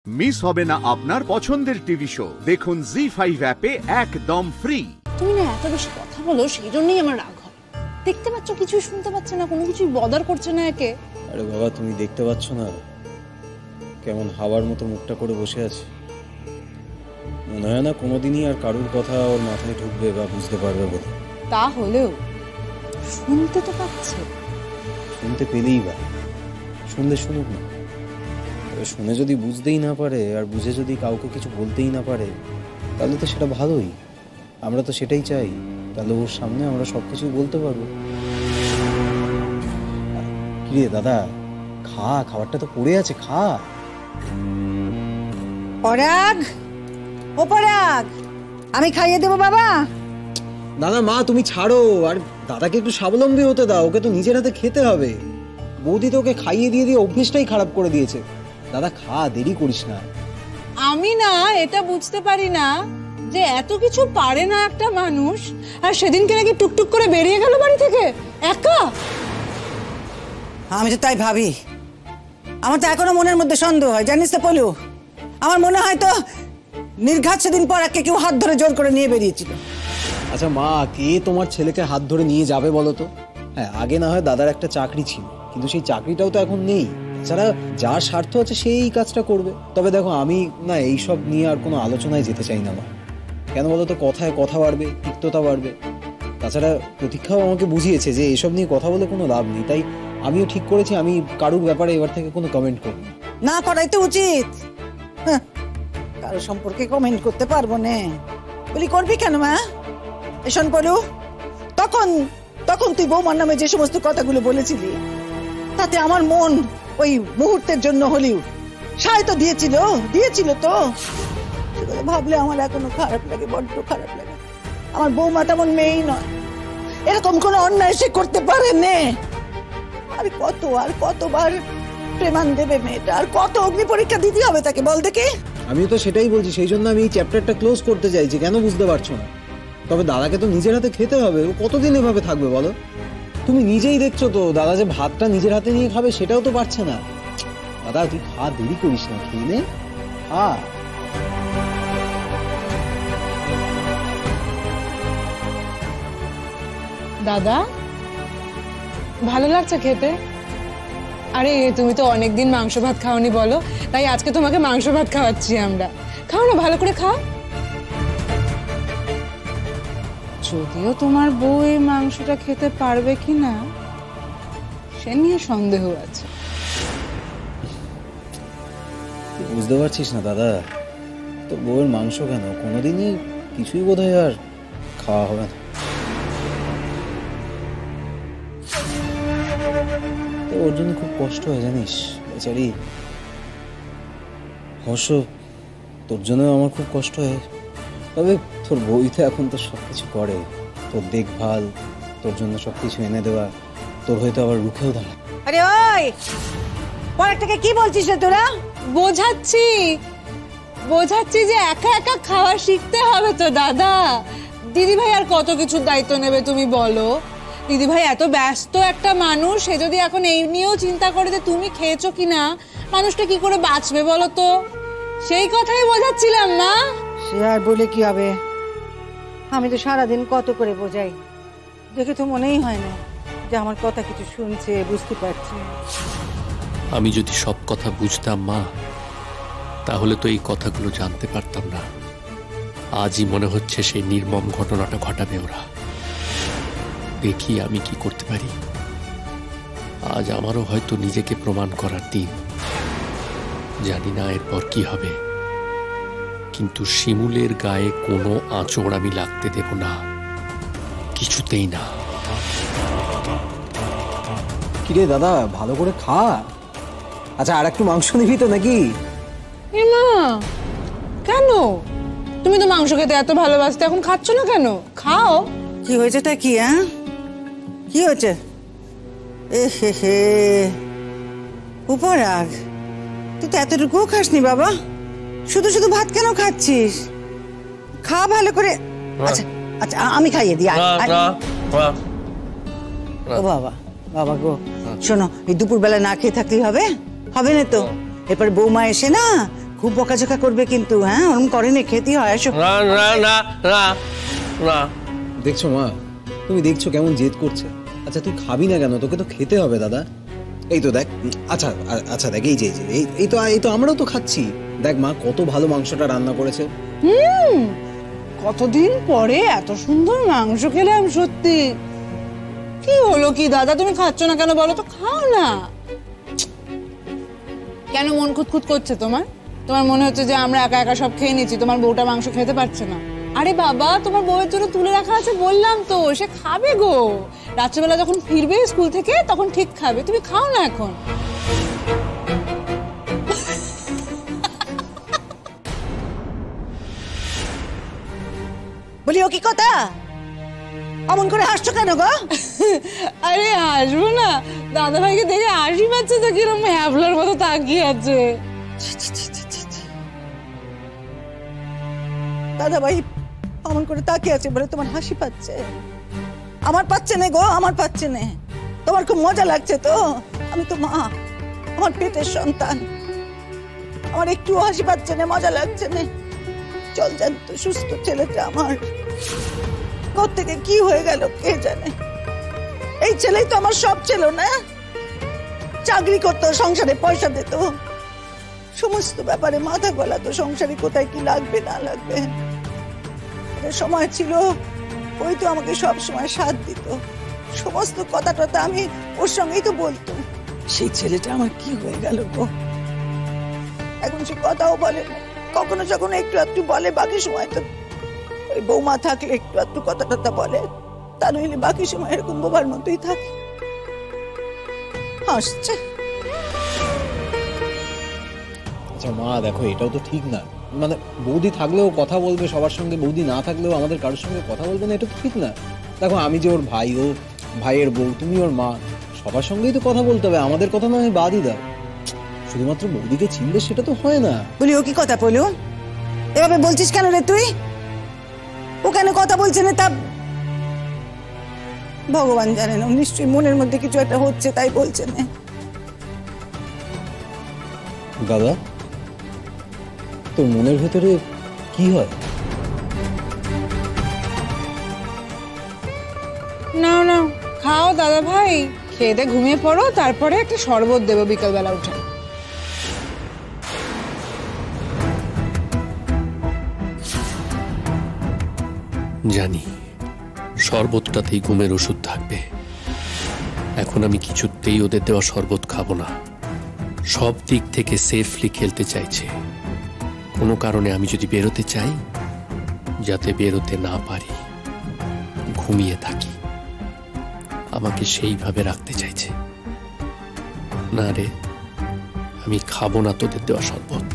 Miss হবে না আপনার পছন্দের টিভি শো। দেখুন জি5 অ্যাপে একদম ফ্রি। তুমি না এত বেশি কথা বলো, সেই জন্যই আমার রাগ হয়। দেখতে পাচ্ছ কিছুই শুনতে পাচ্ছে না, কোনো কিছুই বদার করছে না একে। আরে বাবা, তুমি দেখতে পাচ্ছ না কেমন হাওয়ার মতো মুখটা করে বসে আছে? মনে হয় না কোনোদিনই আর কারুর কথা ওর মাথায় ঢুকবে বা বুঝতে পারবে বলে। তা হলেও শুনতে তো পাচ্ছে। শুনতে পেলেই বা শুনলে শুনুক না। শুনে যদি বুঝতেই না পারে আর বুঝে যদি কাউকে কিছু বলতেই না পারে, তাহলে তো সেটা ভালোই। আমরা তো সেটাই চাই, তাহলে ওর সামনে আমরা সবকিছু বলতে পারবো। কিরে দাদা, খা, খাবারটা তো পড়ে আছে, খা। পরাগ, ও পরাগ, আমি খাইয়ে দেবো বাবা। দাদা মা তুমি ছাড়ো, আর দাদাকে একটু স্বাবলম্বী হতে দাও। ওকে তো নিজের হাতে খেতে হবে। বৌদি তো ওকে খাইয়ে দিয়ে দিয়ে অভ্যেসটাই খারাপ করে দিয়েছে। দাদা খা, দেরি করিস না। আমি না এটা বুঝতে পারি না যে এত কিছু পারে না একটা মানুষ, আর সেদিনকে নাকি টুকটুক করে বেরিয়ে গেল বাড়ি থেকে একা। আমি তো তাই ভাবি। আমার তো এখনো মনের মধ্যে সন্দেহ হয়, জানিস তো পলু। আমার মনে হয় তো নির্ঘাত সেদিন পরাগকে কেউ হাত ধরে জোর করে নিয়ে বেরিয়েছিল। আচ্ছা মা, কে তোমার ছেলেকে হাত ধরে নিয়ে যাবে বলো তো? হ্যাঁ, আগে না হয় দাদার একটা চাকরি ছিল, কিন্তু সেই চাকরিটাও তো এখন নেই। যারা যার স্বার্থ আছে সেই কাজটা করবে। তবে দেখো, আমি না এইসব নিয়ে আর কোনো আলোচনায় যেতে চাই না মা। কেন বলো তো? কথায় কথা বাড়বে, তিক্ততা বাড়বে। তাছাড়া প্রতীক্ষাও আমাকে বুঝিয়েছে যে এসব নিয়ে কথা বলে কোনো লাভ নেই। তাই আমিও ঠিক করেছি আমি কারুর ব্যাপারে এবার থেকে কোনো কমেন্ট করব না। করাই তো উচিত। কারো সম্পর্কে কমেন্ট করতে পারবো না বলি করবি কেন মা? এসন পলু, তখন তখন তুই বৌমার নামে যে সমস্ত কথাগুলো বলেছিলি, তাতে আমার মন ওই মুহূর্তের জন্য হলেও সায় তো দিয়েছিল তো। ভাবলে আমার এখনো খারাপ লাগে, বড্ড খারাপ লাগে। আমার বৌমা তেমন মেয়েই নয়, এরকম কোন অন্যায় সে করতে পারে না। আর কতবার প্রেমান দেবে মেয়েটা, আর কত অগ্নি পরীক্ষা দিতে হবে তাকে, বল দেখে। আমিও তো সেটাই বলছি, সেই জন্য আমি এই চ্যাপ্টারটা ক্লোজ করতে চাইছি। কেন বুঝতে পারছো না? তবে দাদাকে তো নিজের হাতে খেতে হবে। ও কতদিন এভাবে থাকবে বলো? তুমি নিজেই দেখছো তো, দাদা যে ভাতটা নিজের হাতে নিয়ে খাবে সেটাও তো পারছে না। দাদা তুই খা, দেরি করিস না, খেয়ে নে, খা। দাদা, ভালো লাগছে খেতে? আরে তুমি তো অনেকদিন মাংস ভাত খাওনি বলো, তাই আজকে তোমাকে মাংস ভাত খাওয়াচ্ছি আমরা। খাও না, ভালো করে খাও। যদিও তোমার বউ এই মাংসটা খেতে পারবে কিনা সে নিয়ে সন্দেহ আছে। বুঝতে পারছিস না দাদা, তো বউয়ের মাংস কেন কোনোদিনই কিছুই বোধহয় আর খাওয়া হবে না। তো ওর জন্য খুব কষ্ট হয় জানিস, বেচারি। অবশ্য তোর জন্য আমার খুব কষ্ট হয়। তবে তোর বই তো এখন তো সবকিছু করে, তোর দেখভাল, তোর জন্য সবকিছু এনে দেওয়া, তোর হয়তো আবার রুখেও দাঁড়া। আরে ওই পরাগটাকে কি বলছিস রে তোরা? বোঝাচ্ছি যে একা একা খাওয়া শিখতে হবে তো দাদা। দিদি ভাই আর কত কিছু দায়িত্ব নেবে তুমি বলো? দিদি ভাই এত ব্যস্ত একটা মানুষ, সে যদি এখন এই নিয়েও চিন্তা করে যে তুমি খেয়েছো কিনা, মানুষটা কি করে বাঁচবে বলো তো? সেই কথাই বোঝাচ্ছিলাম মা। সে আর বলে কি হবে? আমি তো সারাদিন কত করে বোঝাই, দেখে তো মনেই হয় না যে আমার কথা কিছু শুনছে, বুঝতে পারছে। আমি যদি সব কথা বুঝতাম মা, তাহলে তো এই কথাগুলো জানতে পারতাম না। আজই মনে হচ্ছে সেই নির্মম ঘটনাটা ঘটাবে ওরা। দেখি আমি কি করতে পারি। আজ আমারও হয়তো নিজেকে প্রমাণ করার দিন। জানি না এরপর কি হবে, কিন্তু শিমুলের গায়ে কোনো আঁচড় আমি লাগতে দেব না, কিছুতেই না। কিরে দাদা, ভালো করে খা। আচ্ছা, আর একটু মাংস নিবি তো নাকি? মা কেন? তুমি তো মাংস খেতে এত ভালোবাসতে, এখন খাচ্ছ না কেন? খাও। কি হয়েছেটা কি? কি হয়েছে? এ হে হে, উপরাগ, তুই তো এতটুকুও খাসনি বাবা। শুধু শুধু ভাত কেন খাচ্ছিস? খা ভালো করে। আচ্ছা আচ্ছা, আমি খাইয়ে দিই। ও বাবা, বাবা গো, শোনো, এই দুপুরবেলা না খেয়ে থাকলেই হবে না তো? এরপরে বৌমা এসে না খুব বকাঝকা করবে কিন্তু, হ্যাঁ ওরকম করেনি, খেতে হয়। এসো। না না না না না। দেখছো মা, তুমি দেখছো কেমন জেদ করছে। আচ্ছা তুই খাবি না কেন? তোকে তো খেতে হবে দাদা। এই তো দেখ, আচ্ছা আচ্ছা দেখ, এই যে এই তো আমরাও তো খাচ্ছি। দেখ মা কত ভালো মাংসটা রান্না করেছে। কতদিন পরে এত সুন্দর মাংস খেলাম সত্যি। কি হলো কি দাদা, তুমি খাচ্ছ না কেন বলো তো? খাও না। কেন মন খুঁতখুত করছে তোমার? তোমার মনে হচ্ছে যে আমরা একা একা সব খেয়ে নিচ্ছি, তোমার বউটা মাংস খেতে পারছে না। আরে বাবা, তোমার বউয়ের জন্য তুলে রাখা আছে বললাম তো, সে খাবে গো। রাত্রেবেলা যখন ফিরবে স্কুল থেকে তখন ঠিক খাবে, তুমি খাও না এখন। বলি ও কি কথা, অমন করে হাসছো কেন গো? আরে হাসবো না, দাদা ভাইকে দেখে হাসি পাচ্ছে তো, কিরকম হ্যাবলার মতো তাকিয়ে আছে। দাদা ভাই অমন করে তাকিয়ে আছে বলে তোমার হাসি পাচ্ছে? আমার পাচ্ছে না গো, আমার পাচ্ছে না। তোমার খুব মজা লাগছে তো? আমি তো মা, আমার পেটের সন্তান, আমার একটু হাসি পাচ্ছে না, মজা লাগছে না। চল জান তো, সুস্থ ছেলেটা আমার কোত্থেকে কি হয়ে গেল কে জানে। এই ছেলেই তো আমার সব ছিল না। চাকরি করতো, সংসারে পয়সা দিত, সমস্ত ব্যাপারে মাথা গলাতো, সংসারে কোথায় কি লাগবে না লাগবে। সময় ছিল ওই তো আমাকে সব সময় সাথ দিত, সমস্ত কথা টথা আমি ওর সঙ্গেই তো বলতো। সেই ছেলেটা আমার কি হয়ে গেল গো? এখন সে কথাও বলে না, কখনো যখন একটু একটু বলে, বাকি সময় তো ওই বৌমা থাকলে একটু একটু কথা টথা বলে, তা নইলে বাকি সময় এরকম বোবার মতোই থাকে, হাসছে। আচ্ছা মা দেখো, এটাও তো ঠিক না। মানে বৌদি থাকলেও কথা বলবে সবার সঙ্গে, বৌদি না থাকলেও আমাদের কারোর সঙ্গে কথা বলবে না, এটা তো ঠিক না। দেখো আমি যে ওর ভাই, ও ভাইয়ের বউ, তুমি ওর মা, সবার সঙ্গেই তো কথা বলতে হবে। আমাদের কথা না আমি বাদই দাও, শুধুমাত্র বৌদিকে চিনবে সেটা তো হয় না। বলি ও কি কথা বলু, এভাবে বলছিস কেন রে তুই? ও কেন কথা বলছে না তা ভগবান জানে না, নিশ্চয়ই মনের মধ্যে কিছু একটা হচ্ছে তাই বলছে না। দাদা তোর মনের ভেতরে কি হয়? না না, খাও দাদা ভাই, খেয়ে দিয়ে ঘুমিয়ে পড়ো, তারপরে একটা শরবত দেবো বিকালবেলা উঠে। জানি শরবতটাতেই ঘুমের ওষুধ থাকবে। এখন আমি কিছুতেই ওদের দেওয়া শরবত খাবো না। সব দিক থেকে সেফলি খেলতে চাইছে। কোনো কারণে আমি যদি বেরোতে চাই, যাতে বেরোতে না পারি, ঘুমিয়ে থাকি, আমাকে সেইভাবে রাখতে চাইছে। না রে, আমি খাবো না তোদের দেওয়া শরবত।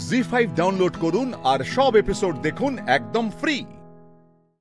জি5 ডাউনলোড করুন আর সব এপিসোড দেখুন একদম ফ্রি।